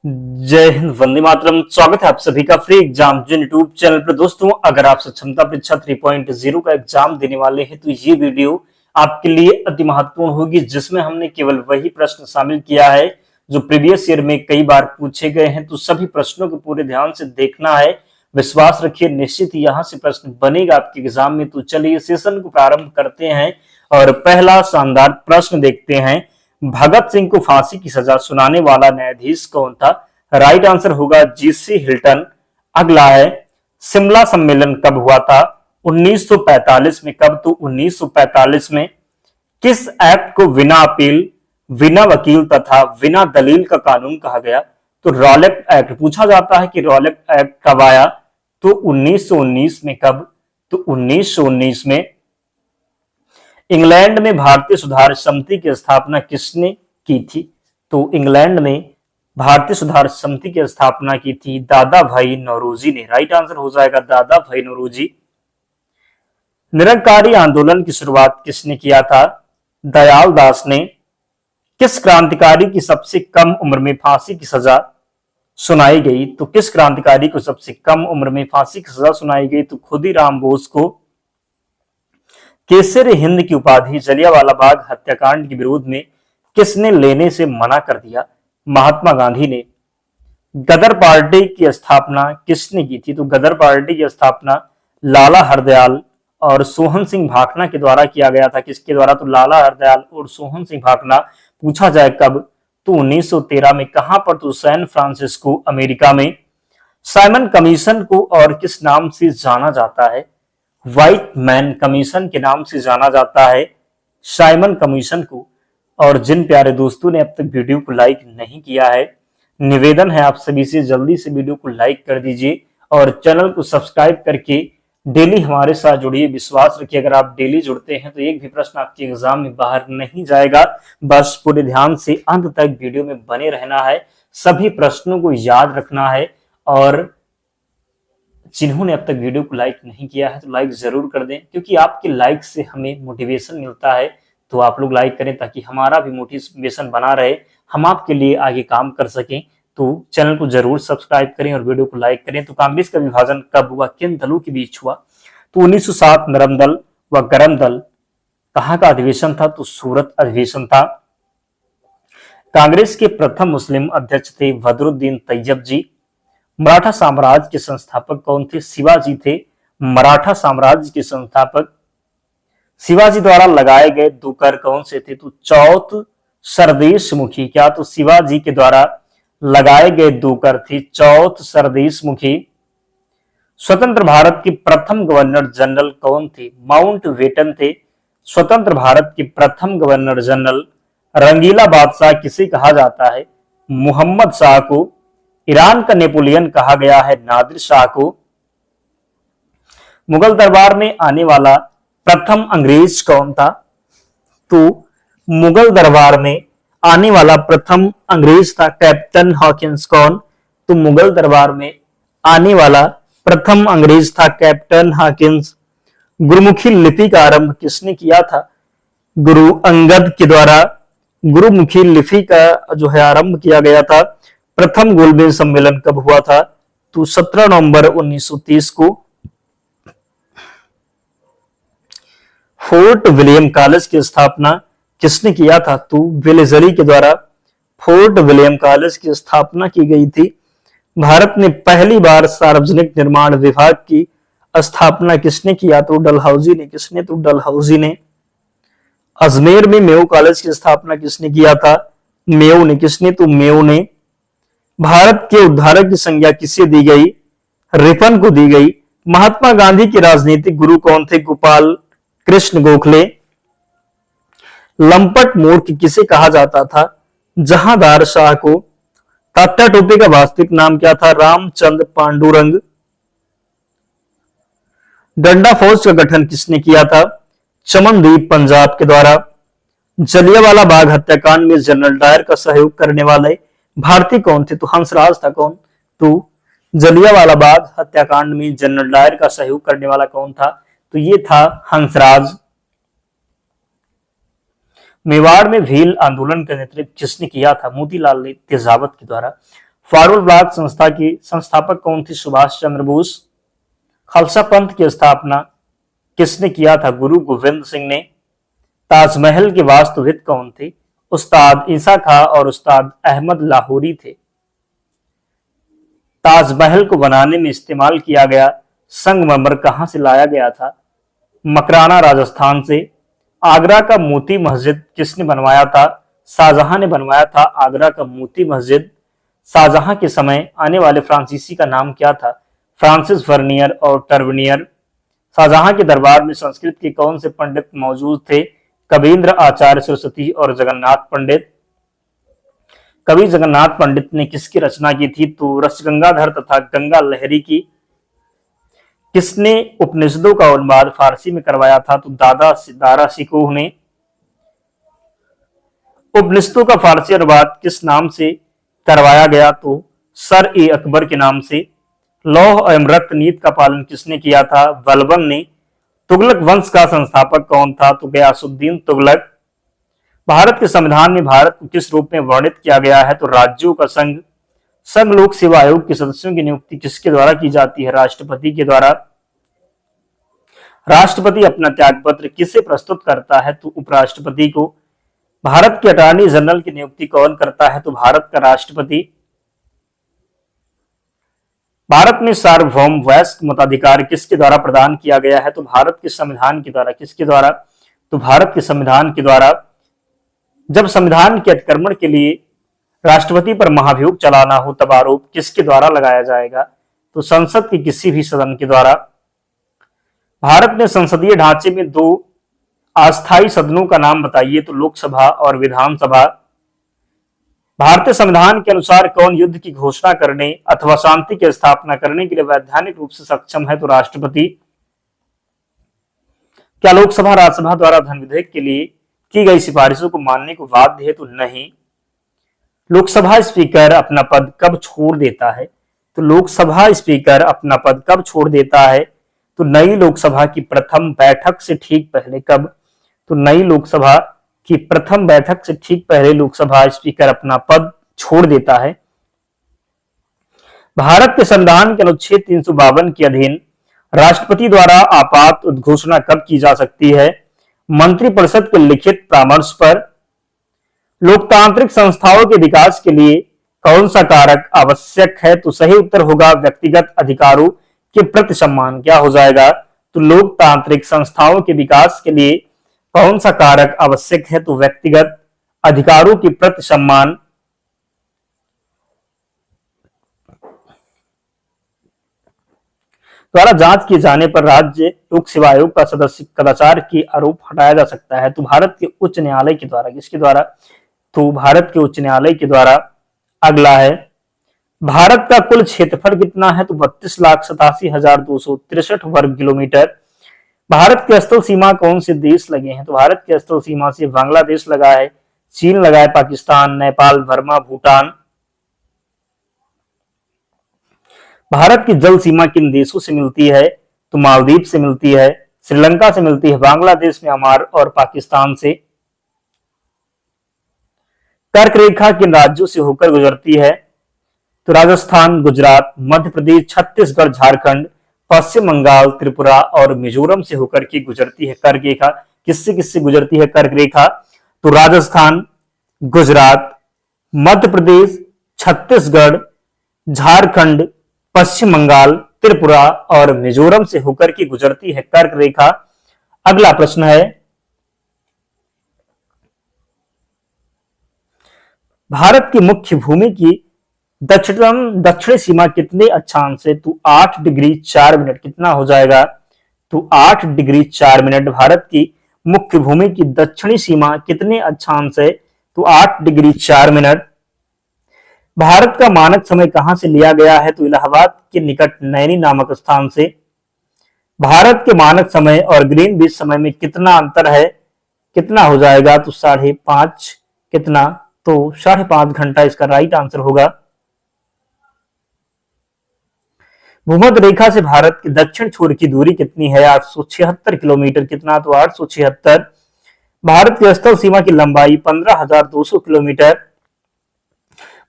जय हिंद, वंदे मातरम। स्वागत है आप सभी का फ्री एग्जाम जिन यूट्यूब चैनल पर। दोस्तों, अगर आप क्षमता परीक्षा 3.0 का एग्जाम देने वाले हैं तो ये वीडियो आपके लिए अति महत्वपूर्ण होगी, जिसमें हमने केवल वही प्रश्न शामिल किया है जो प्रीवियस ईयर में कई बार पूछे गए हैं। तो सभी प्रश्नों को पूरे ध्यान से देखना है। विश्वास रखिए, निश्चित ही यहाँ से प्रश्न बनेगा आपके एग्जाम में। तो चलिए सेशन को प्रारंभ करते हैं और पहला शानदार प्रश्न देखते हैं। भगत सिंह को फांसी की सजा सुनाने वाला न्यायाधीश कौन था? राइट आंसर होगा जीसी हिल्टन। अगला है, शिमला सम्मेलन कब हुआ था? 1945 में। कब? तो 1945 में। किस एक्ट को बिना अपील, बिना वकील तथा बिना दलील का कानून कहा गया? तो रॉलेट एक्ट। पूछा जाता है कि रॉलेट एक्ट कब आया? तो 1919 में। कब? तो 1919 में। इंग्लैंड में भारतीय सुधार समिति की स्थापना किसने की थी? तो इंग्लैंड में भारतीय सुधार समिति की स्थापना की थी दादा भाई नौरोजी ने। राइट आंसर हो जाएगा दादा भाई नौरोजी। निरंकारी आंदोलन की शुरुआत किसने किया था? दयाल दास ने। किस क्रांतिकारी की सबसे कम उम्र में फांसी की सजा सुनाई गई? तो किस क्रांतिकारी को सबसे कम उम्र में फांसी की सजा सुनाई गई? तो खुदीराम बोस को। केसर हिंद की उपाधि जलियांवाला बाग हत्याकांड के विरोध में किसने लेने से मना कर दिया? महात्मा गांधी ने। गदर पार्टी की स्थापना किसने की थी? तो गदर पार्टी की स्थापना लाला हरदयाल और सोहन सिंह भाखड़ा के द्वारा किया गया था। किसके द्वारा? तो लाला हरदयाल और सोहन सिंह भाखड़ा। पूछा जाए कब? तो 1913 में। कहां पर? तो सैन फ्रांसिस्को, अमेरिका में। साइमन कमीशन को और किस नाम से जाना जाता है? व्हाइट मैन कमीशन के नाम से जाना जाता है साइमन कमीशन को। और जिन प्यारे दोस्तों ने अब तक वीडियो को लाइक नहीं किया है, निवेदन है आप सभी से जल्दी से वीडियो को लाइक कर दीजिए और चैनल को सब्सक्राइब करके डेली हमारे साथ जुड़िए। विश्वास रखिए, अगर आप डेली जुड़ते हैं तो एक भी प्रश्न आपके एग्जाम में बाहर नहीं जाएगा। बस पूरे ध्यान से अंत तक वीडियो में बने रहना है, सभी प्रश्नों को याद रखना है। और जिन्होंने अब तक वीडियो को लाइक नहीं किया है तो लाइक जरूर कर दें, क्योंकि आपके लाइक से हमें मोटिवेशन मिलता है। तो आप लोग लाइक करें ताकि हमारा भी मोटिवेशन बना रहे, हम आपके लिए आगे काम कर सकें। तो चैनल को जरूर सब्सक्राइब करें और वीडियो को लाइक करें। तो कांग्रेस का विभाजन कब हुआ? किन दलों के बीच हुआ? तो 1907। नरम दल व गरम दल कहां का अधिवेशन था? तो सूरत अधिवेशन था। कांग्रेस के प्रथम मुस्लिम अध्यक्ष थे बदरुद्दीन तैयब जी। मराठा साम्राज्य के संस्थापक कौन थे? शिवाजी थे मराठा साम्राज्य के संस्थापक। शिवाजी द्वारा लगाए गए दो कर कौन से थे? तो चौथ सरदेश मुखी। क्या? तो शिवाजी के द्वारा लगाए गए दो कर थे चौथ सरदेश मुखी। स्वतंत्र भारत के प्रथम गवर्नर जनरल कौन थे? माउंट बेटन थे स्वतंत्र भारत के प्रथम गवर्नर जनरल। रंगीला बादशाह किसे कहा जाता है? मोहम्मद शाह को। ईरान का नेपोलियन कहा गया है नादिर शाह को। मुगल दरबार में आने वाला प्रथम अंग्रेज कौन था? तो मुगल दरबार में आने वाला प्रथम अंग्रेज था कैप्टन हॉकिंस। कौन? तो मुगल दरबार में आने वाला प्रथम अंग्रेज था कैप्टन हॉकिंस। गुरुमुखी लिपि का आरंभ किसने किया था? गुरु अंगद के द्वारा गुरुमुखी लिपि का जो है आरंभ किया गया था। प्रथम गोलमेज सम्मेलन कब हुआ था? तो 17 नवंबर 1930 को। फोर्ट विलियम कॉलेज की स्थापना किसने किया था? तो वेलेजली के द्वारा फोर्ट विलियम कॉलेज की स्थापना की गई थी। भारत में पहली बार सार्वजनिक निर्माण विभाग की स्थापना किसने किया? तो डलहौजी ने। किसने? तो डलहौजी ने। अजमेर में मेयो कॉलेज की स्थापना किसने किया था? मेयो ने। किसने? तो मेयो ने। भारत के उद्धारक की संज्ञा किसे दी गई? रिपन को दी गई। महात्मा गांधी के राजनीतिक गुरु कौन थे? गोपाल कृष्ण गोखले। लंपट मूर्ख किसे कहा जाता था? जहांदार शाह को। तात्या टोपे का वास्तविक नाम क्या था? रामचंद्र पांडुरंग। डंडा फौज का गठन किसने किया था? चमनदीप पंजाब के द्वारा। जलियांवाला बाग हत्याकांड में जनरल डायर का सहयोग करने वाले भारतीय कौन थे? तो हंसराज था। कौन? तो जलियांवाला बाग हत्याकांड में जनरल डायर का सहयोग करने वाला कौन था? तो ये था हंसराज। मेवाड़ में भील आंदोलन का नेतृत्व किसने किया था? मोतीलाल तेजावत के द्वारा। फॉरवर्ड ब्लॉक संस्था की संस्थापक कौन थी? सुभाष चंद्र बोस। खालसा पंथ की स्थापना किसने किया था? गुरु गोविंद सिंह ने। ताजमहल के वास्तुविद कौन थे? उस्ताद ईसा खां और उस्ताद अहमद लाहौरी थे। ताजमहल को बनाने में इस्तेमाल किया गया संगमरमर कहां से लाया गया था? मकराना, राजस्थान से। आगरा का मोती मस्जिद किसने बनवाया था? शाहजहां ने बनवाया था आगरा का मोती मस्जिद। शाहजहां के समय आने वाले फ्रांसीसी का नाम क्या था? फ्रांसिस वर्नियर और टर्वनियर। शाहजहां के दरबार में संस्कृत के कौन से पंडित मौजूद थे? कबींद्र, आचार्य सरस्वती और जगन्नाथ पंडित। कवि जगन्नाथ पंडित ने किसकी रचना की थी? तो रसगंगाधर तथा गंगा लहरी की। किसने उपनिषदों का अनुवाद फारसी में करवाया था? तो दारा शिकोह ने। उपनिषदों का फारसी अनुवाद किस नाम से करवाया गया? तो सर ए अकबर के नाम से। लौह एवं रक्त नीति का पालन किसने किया था? बलबन ने। तुगलक वंश का संस्थापक कौन था? तो गयासुद्दीन तुगलक। भारत के संविधान में भारत को किस रूप में वर्णित किया गया है? तो राज्यों का संघ। संघ लोक सेवा आयोग के सदस्यों की नियुक्ति किसके द्वारा की जाती है? राष्ट्रपति के द्वारा। राष्ट्रपति अपना त्यागपत्र किसे प्रस्तुत करता है? तो उपराष्ट्रपति को। भारत के अटॉर्नी जनरल की नियुक्ति कौन करता है? तो भारत का राष्ट्रपति। भारत में सार्वभौम वयस्क मताधिकार किसके द्वारा प्रदान किया गया है? तो भारत के संविधान के द्वारा। किसके द्वारा? तो भारत के संविधान के द्वारा। जब संविधान के अतिक्रमण के लिए राष्ट्रपति पर महाभियोग चलाना हो तब आरोप किसके द्वारा लगाया जाएगा? तो संसद के किसी भी सदन के द्वारा। भारत में संसदीय ढांचे में दो अस्थायी सदनों का नाम बताइए? तो लोकसभा और विधानसभा। भारतीय संविधान के अनुसार कौन युद्ध की घोषणा करने अथवा शांति की स्थापना करने के लिए वैधानिक रूप से सक्षम है? तो राष्ट्रपति। क्या लोकसभा राज्यसभा द्वारा धन विधेयक के लिए की गई सिफारिशों को मानने को बाध्य है? तो नहीं। लोकसभा स्पीकर अपना पद कब छोड़ देता है? तो लोकसभा स्पीकर अपना पद कब छोड़ देता है? तो नई लोकसभा की प्रथम बैठक से ठीक पहले। कब? तो नई लोकसभा की प्रथम बैठक से ठीक पहले लोकसभा स्पीकर अपना पद छोड़ देता है। भारत के संविधान के अनुच्छेद 352 के अधीन राष्ट्रपति द्वारा आपात उद्घोषणा कब की जा सकती है? मंत्रिपरिषद के लिखित परामर्श पर। लोकतांत्रिक संस्थाओं के विकास के लिए कौन सा कारक आवश्यक है? तो सही उत्तर होगा व्यक्तिगत अधिकारों के प्रति सम्मान। क्या हो जाएगा? तो लोकतांत्रिक संस्थाओं के विकास के लिए कौन सा कारक आवश्यक है? तो व्यक्तिगत अधिकारों के प्रति सम्मान। द्वारा जांच किए जाने पर राज्य लोक सेवा आयोग का सदस्य कदाचार की आरोप हटाया जा सकता है? तो भारत के उच्च न्यायालय के द्वारा। किसके द्वारा? तो भारत के उच्च न्यायालय के द्वारा। अगला है, भारत का कुल क्षेत्रफल कितना है? तो 32,87,263 वर्ग किलोमीटर। भारत के स्थल सीमा कौन से देश लगे हैं? तो भारत के स्थल सीमा से बांग्लादेश लगा है, चीन लगा है, पाकिस्तान, नेपाल, बर्मा, भूटान। भारत की जल सीमा किन देशों से मिलती है? तो मालदीव से मिलती है, श्रीलंका से मिलती है, बांग्लादेश, म्यांमार और पाकिस्तान से। कर्क रेखा किन राज्यों से होकर गुजरती है? तो राजस्थान, गुजरात, मध्य प्रदेश, छत्तीसगढ़, झारखंड, पश्चिम बंगाल, त्रिपुरा और मिजोरम से होकर के गुजरती है। कर्क रेखा किससे किससे गुजरती है? कर्क रेखा तो राजस्थान, गुजरात, मध्य प्रदेश, छत्तीसगढ़, झारखंड, पश्चिम बंगाल, त्रिपुरा और मिजोरम से होकर के गुजरती है कर्क रेखा। अगला प्रश्न है, भारत की मुख्य भूमि की दक्षिणी सीमा कितने अक्षांश से? तो 8 डिग्री 4 मिनट। कितना हो जाएगा? तो 8 डिग्री 4 मिनट। भारत की मुख्य भूमि की दक्षिणी सीमा कितने अक्षांश है? तो 8 डिग्री 4 मिनट। भारत का मानक समय कहां से लिया गया है? तो इलाहाबाद के निकट नैनी नामक स्थान से। भारत के मानक समय और ग्रीनविच समय में कितना अंतर है? कितना हो जाएगा? तो 5.5। कितना? तो 5.5 घंटा इसका राइट आंसर होगा। भूमध्य रेखा से भारत के दक्षिण छोर की दूरी कितनी है? 876 किलोमीटर। कितना? तो 876। भारत की स्थल सीमा की लंबाई 15,200 किलोमीटर।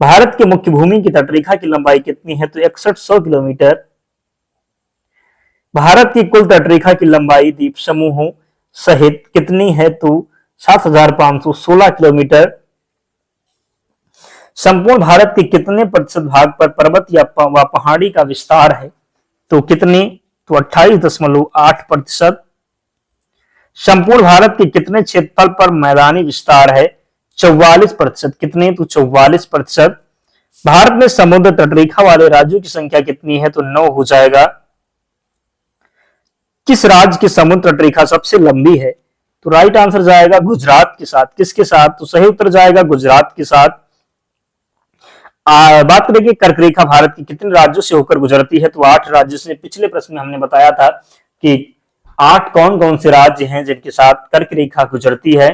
भारत के मुख्य भूमि की तटरेखा की लंबाई कितनी है? तो 6100 किलोमीटर। भारत की कुल तटरेखा की लंबाई द्वीप समूहों सहित कितनी है? तो 7516 किलोमीटर। संपूर्ण भारत के कितने प्रतिशत भाग पर पर्वत या पहाड़ी का विस्तार है? तो कितने? तो 28.8%। संपूर्ण भारत के कितने क्षेत्रफल पर मैदानी विस्तार है? 44%। कितने? तो 44%। भारत में समुद्र तटरेखा वाले राज्यों की संख्या कितनी है? तो 9 हो जाएगा। किस राज्य की समुद्र तटरेखा सबसे लंबी है? तो राइट आंसर जाएगा गुजरात के साथ। किसके साथ? तो सही उत्तर जाएगा गुजरात के साथ। बात करेंगे कर्क रेखा भारत की कितने राज्यों से होकर गुजरती है? तो 8 राज्यों से। पिछले प्रश्न में हमने बताया था कि 8 कौन कौन से राज्य हैं जिनके साथ कर्क रेखा गुजरती है।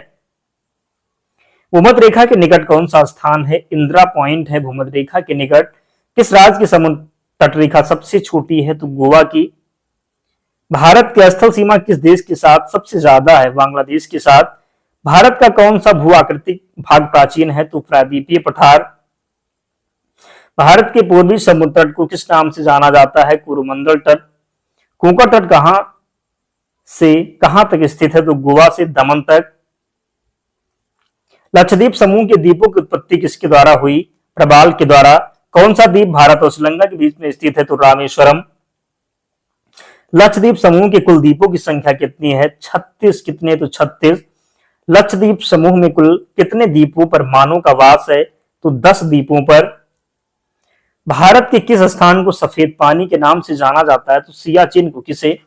भूमध्य रेखा के निकट कौन सा स्थान है? इंदिरा पॉइंट है भूमध्य रेखा के निकट। किस राज्य की समुद्र तटरेखा सबसे छोटी है? तो गोवा की। भारत की स्थल सीमा किस देश के साथ सबसे ज्यादा है? बांग्लादेश के साथ। भारत का कौन सा भू आकृतिक भाग प्राचीन है? तो प्रायद्वीपीय पठार। भारत के पूर्वी समुद्र तट को किस नाम से जाना जाता है? कोरोमंडल तट। कोंकण तट कहां से कहां तक स्थित है? तो गोवा से दमन तक। लक्षद्वीप समूह के द्वीपों की उत्पत्ति किसके द्वारा हुई? प्रबाल के द्वारा। कौन सा द्वीप भारत और श्रीलंका के बीच में स्थित है? तो रामेश्वरम। लक्षद्वीप समूह के कुल द्वीपों की संख्या कितनी है? 36। कितने? तो 36। लक्षद्वीप समूह में कुल कितने द्वीपों पर मानव का वास है? तो 10 द्वीपों पर। भारत के किस स्थान को सफेद पानी के नाम से जाना जाता है? तो सियाचिन को। किसे?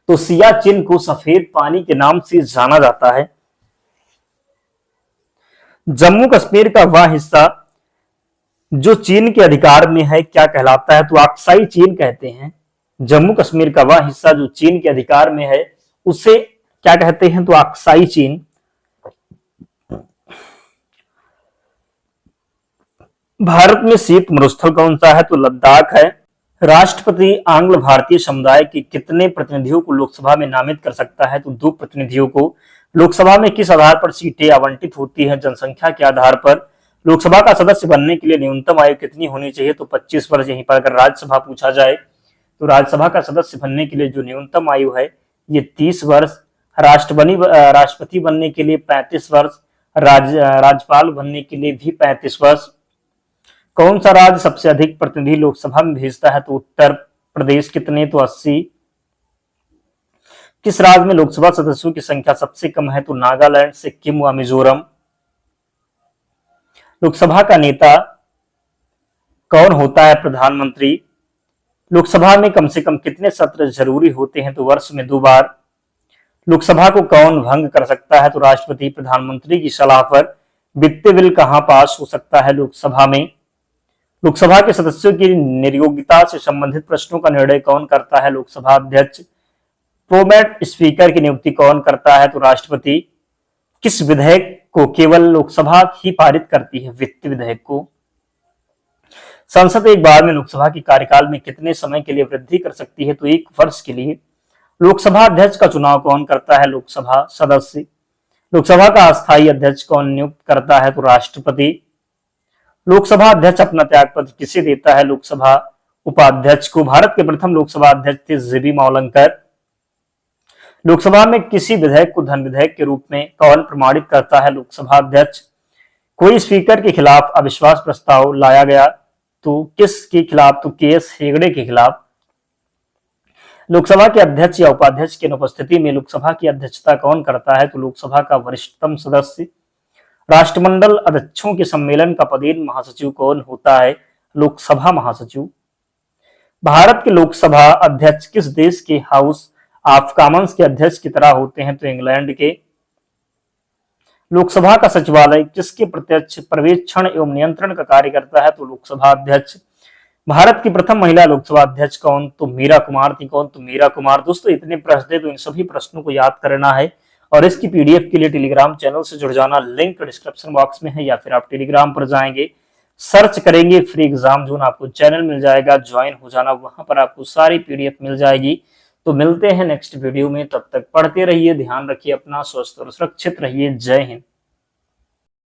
तो सियाचिन को सफेद पानी के नाम से जाना जाता है। जम्मू कश्मीर का वह हिस्सा जो चीन के अधिकार में है क्या कहलाता है? तो अक्साई चीन कहते हैं। जम्मू कश्मीर का वह हिस्सा जो चीन के अधिकार में है उसे क्या कहते हैं? तो अक्साई चीन। भारत में शीत मरुस्थल कौन सा है? तो लद्दाख है। राष्ट्रपति आंग्ल भारतीय समुदाय के कितने प्रतिनिधियों को लोकसभा में नामित कर सकता है? तो 2 प्रतिनिधियों को। लोकसभा में किस आधार पर सीटें आवंटित होती हैं? जनसंख्या के आधार पर। लोकसभा का सदस्य बनने के लिए न्यूनतम आयु कितनी होनी चाहिए? तो 25 वर्ष। यहीं पर अगर राज्यसभा पूछा जाए तो राज्यसभा का सदस्य बनने के लिए जो न्यूनतम आयु है ये 30 वर्ष। राष्ट्रपति बनने के लिए 35 वर्ष। राज्यपाल बनने के लिए भी 35 वर्ष। कौन सा राज्य सबसे अधिक प्रतिनिधि लोकसभा में भेजता है? तो उत्तर प्रदेश। कितने? तो 80। किस राज्य में लोकसभा सदस्यों की संख्या सबसे कम है? तो नागालैंड, सिक्किम व मिजोरम। लोकसभा का नेता कौन होता है? प्रधानमंत्री। लोकसभा में कम से कम कितने सत्र जरूरी होते हैं? तो वर्ष में 2 बार। लोकसभा को कौन भंग कर सकता है? तो राष्ट्रपति। प्रधानमंत्री की सलाह पर वित्तीय बिल कहां पास हो सकता है? लोकसभा में। लोकसभा के सदस्यों की निर्योग्यता से संबंधित प्रश्नों का निर्णय कौन करता है? लोकसभा अध्यक्ष। प्रोमेट स्पीकर की नियुक्ति कौन करता है? तो राष्ट्रपति। किस विधेयक को केवल लोकसभा ही पारित करती है? वित्त विधेयक को। संसद एक बार में लोकसभा के कार्यकाल में कितने समय के लिए वृद्धि कर सकती है? तो 1 वर्ष के लिए। लोकसभा अध्यक्ष का चुनाव कौन करता है? लोकसभा सदस्य। लोकसभा का अस्थायी अध्यक्ष कौन नियुक्त करता है? तो राष्ट्रपति। लोकसभा अध्यक्ष अपना त्यागपत्र किसे देता है? लोकसभा उपाध्यक्ष को। भारत के प्रथम लोकसभा अध्यक्ष थे जीबी मावलंकर। लोकसभा में किसी विधेयक को धन विधेयक के रूप में कौन प्रमाणित करता है? लोकसभा अध्यक्ष। कोई स्पीकर के खिलाफ अविश्वास प्रस्ताव लाया गया तो किसके खिलाफ? तो केएस हेगड़े के खिलाफ। लोकसभा के अध्यक्ष या उपाध्यक्ष की अनुपस्थिति में लोकसभा की अध्यक्षता कौन करता है? तो लोकसभा का वरिष्ठतम सदस्य। राष्ट्रमंडल अध्यक्षों के सम्मेलन का पदेन महासचिव कौन होता है? लोकसभा महासचिव। भारत के लोकसभा अध्यक्ष किस देश के हाउस ऑफ कॉमन्स के अध्यक्ष की तरह होते हैं? तो इंग्लैंड के। लोकसभा का सचिवालय किसके प्रत्यक्ष पर्यवेक्षण एवं नियंत्रण का कार्य करता है? तो लोकसभा अध्यक्ष। भारत की प्रथम महिला लोकसभा अध्यक्ष कौन? तो मीरा कुमार थी। कौन? तो मीरा कुमार। दोस्तों इतने प्रश्न थे तो इन सभी प्रश्नों को याद करना है और इसकी पीडीएफ के लिए टेलीग्राम चैनल से जुड़ जाना। लिंक डिस्क्रिप्शन बॉक्स में है या फिर आप टेलीग्राम पर जाएंगे, सर्च करेंगे फ्री एग्जाम जोन, आपको चैनल मिल जाएगा, ज्वाइन हो जाना, वहां पर आपको सारी पीडीएफ मिल जाएगी। तो मिलते हैं नेक्स्ट वीडियो में, तब तक पढ़ते रहिए, ध्यान रखिए अपना, स्वस्थ और सुरक्षित रहिए। जय हिंद।